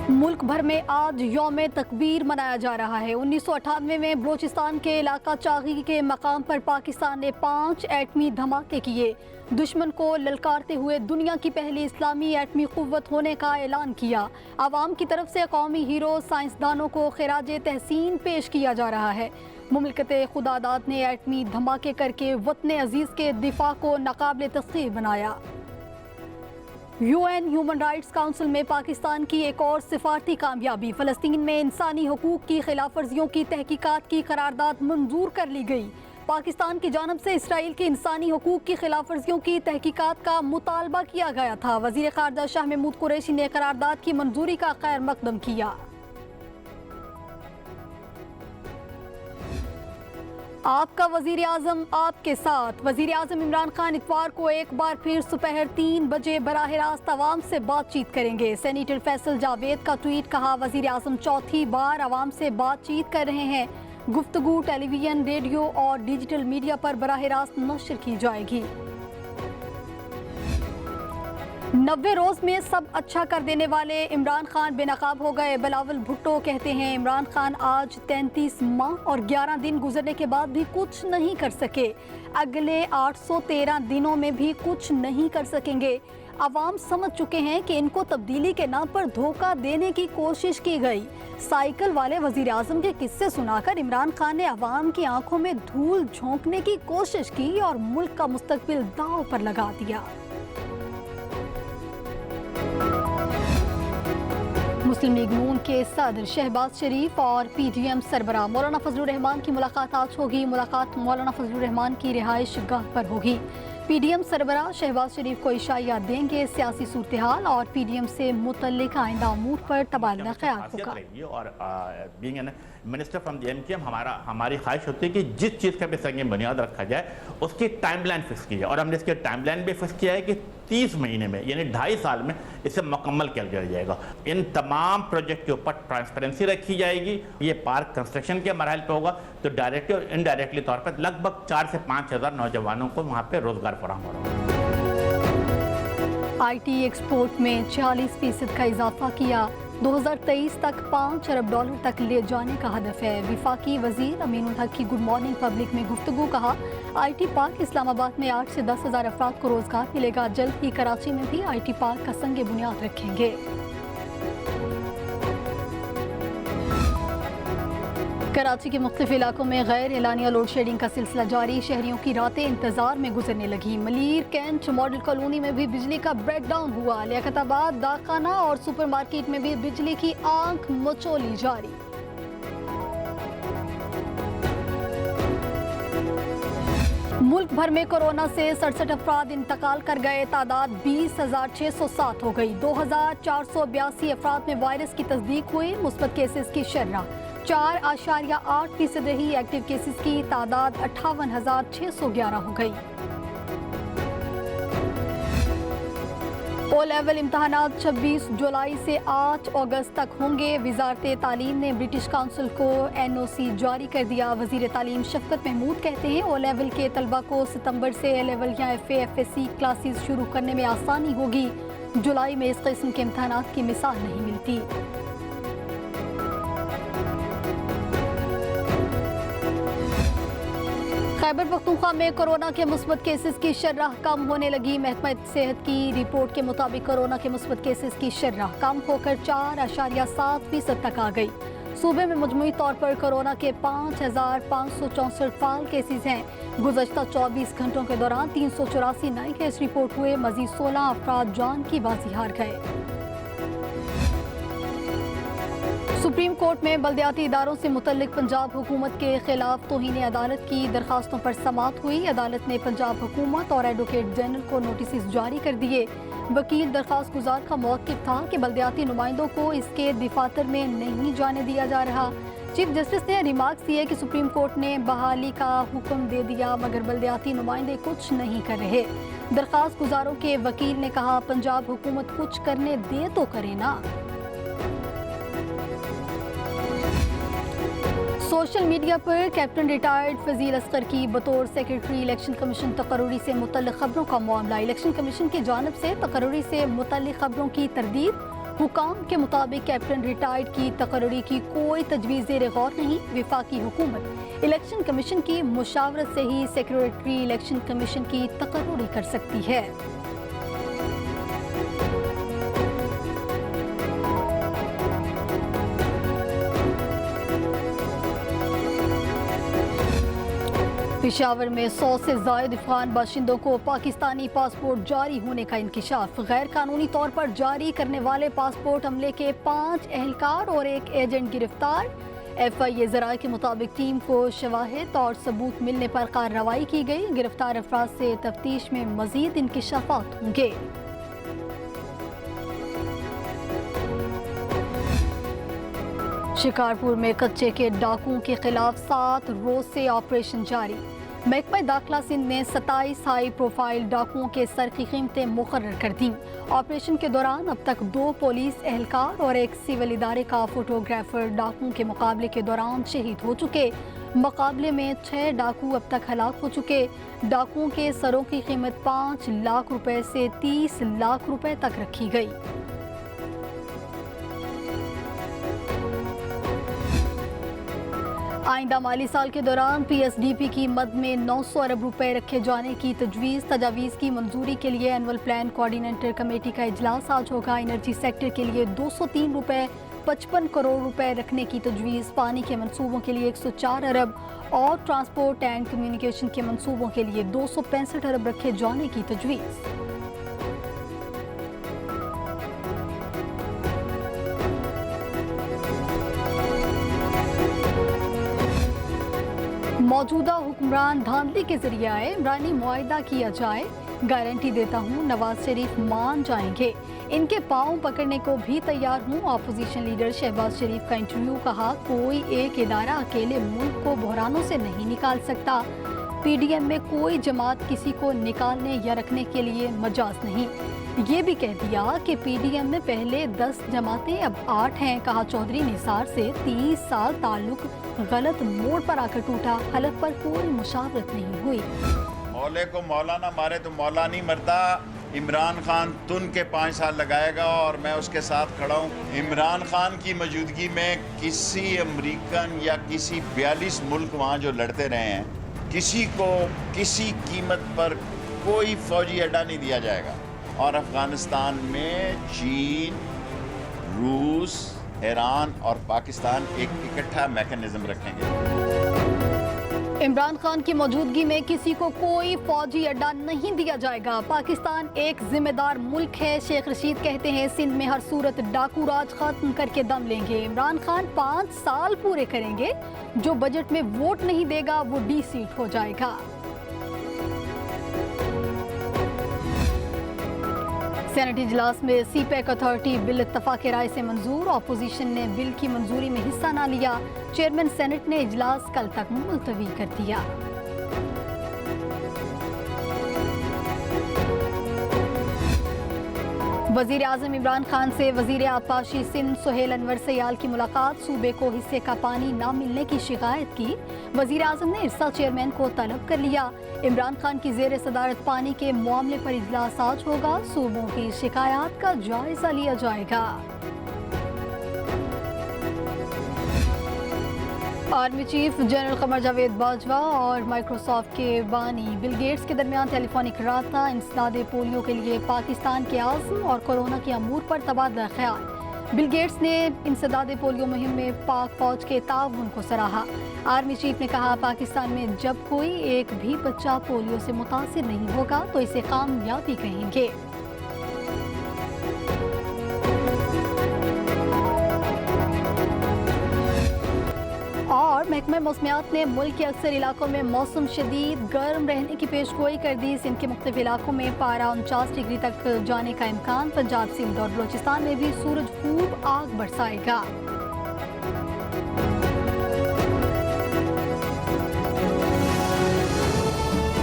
मुल्क भर में आज यौम तकबीर मनाया जा रहा है। 1998 में बलोचिस्तान के इलाका चागी के मकाम पर पाकिस्तान ने 5 एटमी धमाके किए। दुश्मन को ललकारते हुए दुनिया की पहली इस्लामी एटमी कुव्वत होने का ऐलान किया। आवाम की तरफ से कौमी हीरो साइंसदानों को खिराज तहसीन पेश किया जा रहा है। मुमलिकत खुदादाद ने एटमी धमाके करके वतन अजीज़ के दिफा को नाकाबिल तस्खीर बनाया। UN ह्यूमन राइट्स काउंसिल में पाकिस्तान की एक और सिफारती कामयाबी। फ़लस्तीन में इंसानी हुकूक की खिलाफ वर्जियों की तहकीकात की करारदाद मंजूर कर ली गई। पाकिस्तान की जानब से इसराइल की इंसानी हुकूक की खिलाफ वर्जियों की तहकीकात का मुतालबा किया गया था। वज़ीर ख़ारजा शाह महमूद कुरैशी ने करारदाद की मंजूरी का खैर मकदम किया। आपका वज़ीर आज़म आपके साथ। वज़ीर आज़म इमरान खान इतवार को एक बार फिर दोपहर 3 बजे बराह रास्त आवाम से बातचीत करेंगे। सेनेटर फैसल जावेद का ट्वीट, कहा वज़ीर आज़म चौथी बार आवाम से बातचीत कर रहे हैं। गुफ्तगू टेलीविजन, रेडियो और डिजिटल मीडिया पर बराह रास्त नश्र की जाएगी। 90 रोज़ में सब अच्छा कर देने वाले इमरान खान बेनकाब हो गए। बिलावल भुट्टो कहते हैं इमरान खान आज 33 माह और 11 दिन गुजरने के बाद भी कुछ नहीं कर सके। अगले 813 दिनों में भी कुछ नहीं कर सकेंगे। आवाम समझ चुके हैं कि इनको तब्दीली के नाम पर धोखा देने की कोशिश की गई। साइकिल वाले वज़ीर आज़म के किस्से सुनाकर इमरान खान ने आवाम की आंखों में धूल झोंकने की कोशिश की और मुल्क का मुस्तकबिल दांव पर लगा दिया। मुस्लिम लीग नून के सदर शहबाज शरीफ और PDM सरबराह मौलाना फजलुर रहमान की मुलाकात आज होगी। मुलाकात मौलाना फजलुर रहमान की रिहाइश गाह पर होगी। PDM सरबराह शहबाज शरीफ को इशायात देंगे। सियासी सूरत-ए-हाल और PDM से मुतल्लिक आइंदा अमूर पर तबादला ख्याल होगा। और being an minister from the MKM हमारी ख्वाहिश होती है कि जिस चीज़ का भी संग बुनियाद रखा जाए उसकी टाइमलाइन फिक्स की जाए। और हमने इसकी टाइमलाइन भी फिक्स किया है कि 30 महीने में यानी 2.5 साल में इसे मुकम्मल किया जाएगा। इन तमाम प्रोजेक्ट के ऊपर ट्रांसपेरेंसी रखी जाएगी। ये पार्क कंस्ट्रक्शन के मरहल पे होगा तो डायरेक्टली और इनडायरेक्टली तौर पर लगभग 4 से 5 हज़ार नौजवानों को वहाँ पे रोजगार फराहम हो रहा है। IT एक्सपोर्ट में 46% का इजाफा किया। 2023 तक $5 अरब तक ले जाने का हदफ है। विफाकी वजीर अमीनुल हक की गुड मॉर्निंग पब्लिक में गुफ्तगू, कहा IT पार्क इस्लामाबाद में 8 से 10 हज़ार अफराद को रोजगार मिलेगा। जल्द ही कराची में भी IT पार्क का संग बुनियाद रखेंगे। कराची के मुख्तलिफ इलाकों में गैर एलानिया लोड शेडिंग का सिलसिला जारी। शहरियों की रातें इंतजार में गुजरने लगी। मलीर कैंट मॉडल कॉलोनी में भी बिजली का ब्रेकडाउन हुआ। लियाकताबाद, दाखाना और सुपरमार्केट में भी बिजली की आंख मचोली जारी। मुल्क भर में कोरोना से 67 अफराद इंतकाल कर गए। तादाद 20,607 हो गई। 2,482 अफराद में वायरस की तस्दीक हुई। मुस्बत केसेस की शर्ह 4.8% रही। एक्टिव केसेस की तादाद 58,611 हो गई। ओ लेवल इम्तहानात 26 जुलाई से 8 अगस्त तक होंगे। वजारत तालीम ने ब्रिटिश काउंसिल को NOC जारी कर दिया। वजीर तालीम शफकत महमूद कहते हैं ओ लेवल के तलबा को सितंबर से A लेवल या FA FSC क्लासेस शुरू करने में आसानी होगी। जुलाई में इस किस्म के इम्तहानात की मिसाल नहीं मिलती। खैबर पख्तूनख्वा में कोरोना के मुस्बत केसेस की शर्ह कम होने लगी। महकमा सेहत की रिपोर्ट के मुताबिक कोरोना के मुस्बत केसेस की शर्ह कम होकर 4.7% तक आ गई। सूबे में मजमूई तौर पर कोरोना के 5,564 फाल केसेस हैं। गुज़श्ता 24 घंटों के दौरान 384 नए केस रिपोर्ट हुए। मजीद 16 अफराद जान की बाजी हार गए। सुप्रीम कोर्ट में बल्दियाती इदारों से मुतल्लिक पंजाब हुकूमत के खिलाफ तौहीन अदालत की दरखास्तों पर समाअत हुई। अदालत ने पंजाब हुकूमत और एडवोकेट जनरल को नोटिस जारी कर दिए। वकील दरखास्त गुजार का मौक़िफ़ था कि बल्दियाती नुमाइंदों को इसके दिफातर में नहीं जाने दिया जा रहा। चीफ जस्टिस ने रिमार्क्स दिए कि सुप्रीम कोर्ट ने बहाली का हुक्म दे दिया मगर बल्दियाती नुमाइंदे कुछ नहीं कर रहे। दरखास्त गुजारों के वकील ने कहा पंजाब हुकूमत कुछ करने दे तो करे ना। सोशल मीडिया पर कैप्टन रिटायर्ड फजील असगर की बतौर सेक्रेटरी इलेक्शन कमीशन तकर्रुरी से मुतल्लिक खबरों का मामला। इलेक्शन कमीशन की जानिब से तकर्रुरी से मुतल्लिक खबरों की तरदीद हुकाम के मुताबिक कैप्टन रिटायर्ड की तकर्री की कोई तजवीज़ ज़ेर गौर नहीं। वफाकी हुकूमत इलेक्शन कमीशन की मुशावरत से ही सेक्रेटरी इलेक्शन कमीशन की तकर्री कर सकती है। पेशावर में 100 से ज़ायद अफगान बाशिंदों को पाकिस्तानी पासपोर्ट जारी होने का इंकिशाफ। गैर कानूनी तौर पर जारी करने वाले पासपोर्ट अमले के 5 एहलकार और 1 एजेंट गिरफ्तार। FIA ज़राए के मुताबिक टीम को शवाहिद और सबूत मिलने पर कार्रवाई की गई। गिरफ्तार अफराद से तफ्तीश में मजीद इंकिशाफात होंगे। शिकारपुर में कच्चे के डाकुओं के खिलाफ 7 रोज से ऑपरेशन जारी। महकमा दाखिला सिंध ने 27 हाई प्रोफाइल डाकुओं के सर की कीमतें मुकर्रर कर दी। ऑपरेशन के दौरान अब तक 2 पुलिस एहलकार और 1 सिविल इदारे का फोटोग्राफर डाकुओं के मुकाबले के दौरान शहीद हो चुके। मुकाबले में 6 डाकू अब तक हलाक हो चुके। डाकुओं के सरों की कीमत 5 लाख रुपए से 30 लाख रुपए तक रखी गई। आइंदा माली साल के दौरान PSDP की मद में 900 अरब रुपए रखे जाने की तजावीज़ की मंजूरी के लिए एनुअल प्लान कोऑर्डिनेटर कमेटी का इजलास आज होगा। एनर्जी सेक्टर के लिए 203 रुपए 55 करोड़ रुपए रखने की तजवीज़, पानी के मंसूबों के लिए 104 अरब और ट्रांसपोर्ट एंड कम्युनिकेशन के मंसूबों के लिए 265 अरब रखे जाने की तजवीज़। मौजूदा हुक्मरान धांधली के जरिए आए, इमरानी मुआहिदा किया जाए, गारंटी देता हूँ नवाज शरीफ मान जाएंगे, इनके पाँव पकड़ने को भी तैयार हूँ। अपोजिशन लीडर शहबाज शरीफ का इंटरव्यू, कहा कोई एक इदारा अकेले मुल्क को बहरानों से नहीं निकाल सकता। PDM में कोई जमात किसी को निकालने या रखने के लिए मजाज नहीं। ये भी कह दिया कि PDM में पहले 10 जमातें अब 8 हैं। कहा चौधरी निसार से 30 साल ताल्लुक गलत मोड़ पर आकर टूटा, हलफ पर कोई मुशावरत नहीं हुई। मौले को मौला ना मारे तो मौला नहीं मरता। इमरान खान तुन के 5 साल लगाएगा और मैं उसके साथ खड़ा हूँ। इमरान खान की मौजूदगी में किसी अमेरिकन या किसी 42 मुल्क वहाँ जो लड़ते रहे हैं, किसी को किसी कीमत पर कोई फौजी अड्डा नहीं दिया जाएगा। और अफगानिस्तान में चीन, रूस, ईरान और पाकिस्तान एक इकट्ठा मैकेनिज्म रखेंगे। इमरान खान की मौजूदगी में किसी को कोई फौजी अड्डा नहीं दिया जाएगा। पाकिस्तान एक जिम्मेदार मुल्क है। शेख रशीद कहते हैं सिंध में हर सूरत डाकू राज खत्म करके दम लेंगे। इमरान खान 5 साल पूरे करेंगे, जो बजट में वोट नहीं देगा वो D सीट हो जाएगा। सेनेट इजलास में CPEC अथॉरिटी बिल इत्तफाक राय से मंजूर। अपोजिशन ने बिल की मंजूरी में हिस्सा ना लिया। चेयरमैन सेनेट ने इजलास कल तक मुलतवी कर दिया। वजीर आजम इमरान खान से वजीर आबपाशी सिंध सुहेल अनवर सयाल की मुलाकात। सूबे को हिस्से का पानी न मिलने की शिकायत की। वजीर आजम ने इरसा चेयरमैन को तलब कर लिया। इमरान खान की जेर सदारत पानी के मामले पर इजलास आज होगा। सूबों की शिकायत का जायजा लिया जाएगा। Army chief general Qamar Javed Bajwa और माइक्रोसॉफ्ट के बानी बिल गेट्स के दरमियान टेलीफोनिक राब्ता। इंसदाद पोलियो के लिए पाकिस्तान के आज़म और कोरोना के अमूर पर तबादला ख्याल। बिल गेट्स ने इंसदाद पोलियो मुहिम में पाक फौज के ताउन को सराहा। आर्मी चीफ ने कहा पाकिस्तान में जब कोई एक भी बच्चा पोलियो से मुतासिर नहीं होगा तो इसे कामयाबी कहेंगे। और महकमा मौसमियात ने मुल्क के अक्सर इलाकों में मौसम शदीद गर्म रहने की पेशगोई कर दी। सिंध के मुख्तलिफ इलाकों में पारा 49 डिग्री तक जाने का इम्कान। पंजाब, सिंध और बलोचिस्तान में भी सूरज खूब आग बरसाएगा।